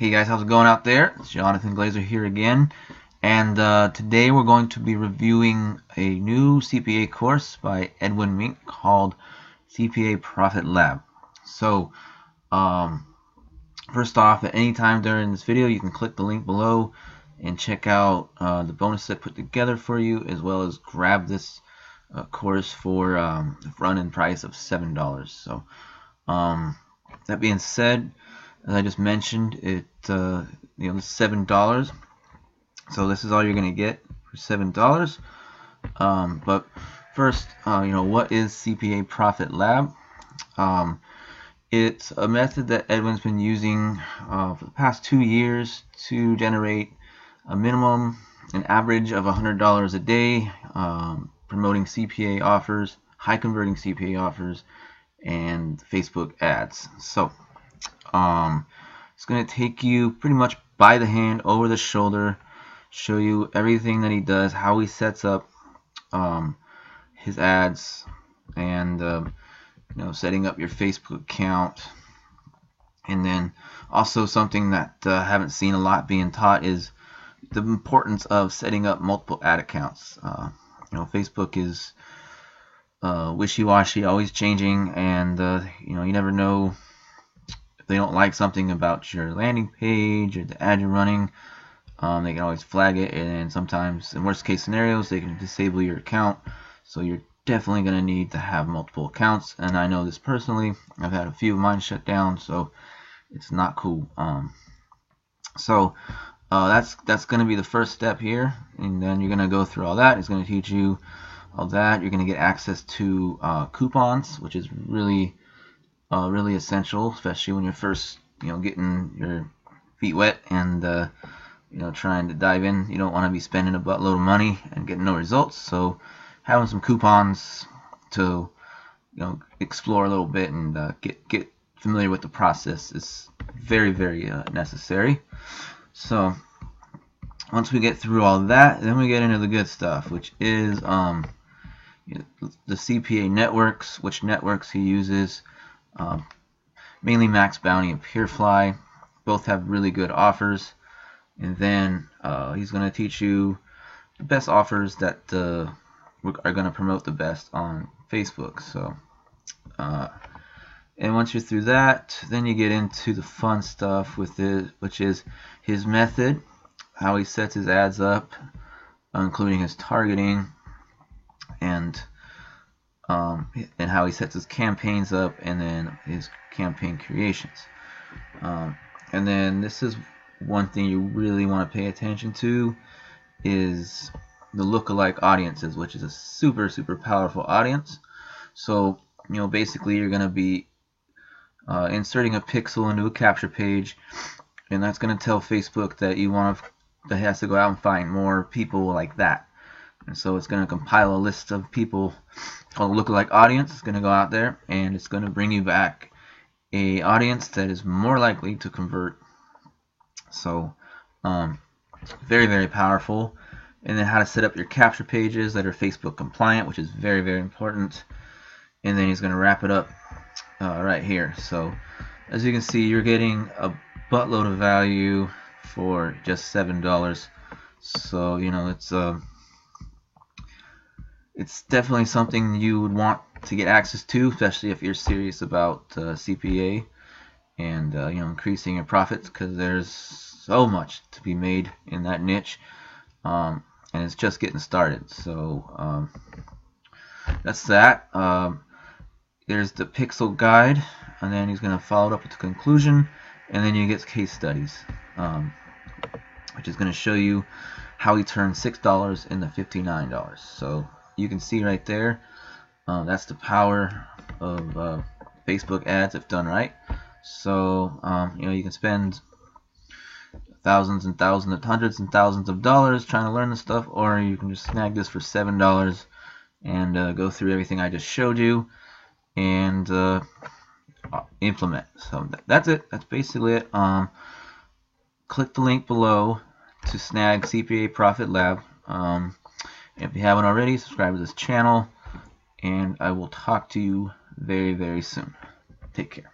Hey guys, how's it going out there? It's Jonathan Glazer here again, and today we're going to be reviewing a new CPA course by Edwin called CPA Profit Lab. So, first off, at any time during this video, you can click the link below and check out the bonus I put together for you, as well as grab this course for a run-in price of $7. So, that being said, as I just mentioned, it's $7. So this is all you're gonna get for $7. But first, what is CPA Profit Lab? It's a method that Edwin's been using for the past 2 years to generate a minimum, an average of $100 a day, promoting CPA offers, high converting CPA offers, and Facebook ads. So it's going to take you pretty much by the hand, over the shoulder, show you everything that he does, how he sets up his ads, and setting up your Facebook account. And then also something that I haven't seen a lot being taught is the importance of setting up multiple ad accounts. Facebook is wishy-washy, always changing, and you never know if they don't like something about your landing page or the ad you're running. They can always flag it, and sometimes, in worst case scenarios, they can disable your account. So you're definitely going to need to have multiple accounts, and I know this personally. I've had a few of mine shut down, so it's not cool. That's going to be the first step here, and then you're going to go through all that. It's going to teach you all that. You're going to get access to coupons, which is really essential, especially when you're first getting your feet wet and trying to dive in. You don't want to be spending a buttload of money and getting no results. So having some coupons to explore a little bit and get familiar with the process is very necessary. So once we get through all that, then we get into the good stuff, which is the CPA networks, which networks he uses. Mainly Max Bounty and Purefly. Both have really good offers. And then he's going to teach you the best offers that are going to promote the best on Facebook. So, and once you're through that, then you get into the fun stuff with it, which is his method, how he sets his ads up, including his targeting, and how he sets his campaigns up, and then his campaign creations. And then this is one thing you really want to pay attention to, is the lookalike audiences, which is a super powerful audience. So basically you're going to be inserting a pixel into a capture page, and that's going to tell Facebook that that has to go out and find more people like that. And so it's going to compile a list of people called a lookalike audience. It's going to go out there, and it's going to bring you back a audience that is more likely to convert. So very powerful. And then how to set up your capture pages that are Facebook compliant, which is very important. And then he's going to wrap it up right here. So as you can see, you're getting a buttload of value for just $7. So it's definitely something you would want to get access to, especially if you're serious about CPA and increasing your profits, because there's so much to be made in that niche, and it's just getting started. So that's that. There's the pixel guide, and then he's going to follow it up with the conclusion, and then you get case studies, which is going to show you how he turned $6 into $59. So you can see right there, that's the power of Facebook ads if done right. So you can spend thousands and thousands, hundreds and thousands of dollars trying to learn this stuff, or you can just snag this for $7 and go through everything I just showed you and implement. So that's it. That's basically it. Click the link below to snag CPA Profit Lab. If you haven't already, subscribe to this channel, and I will talk to you very soon. Take care.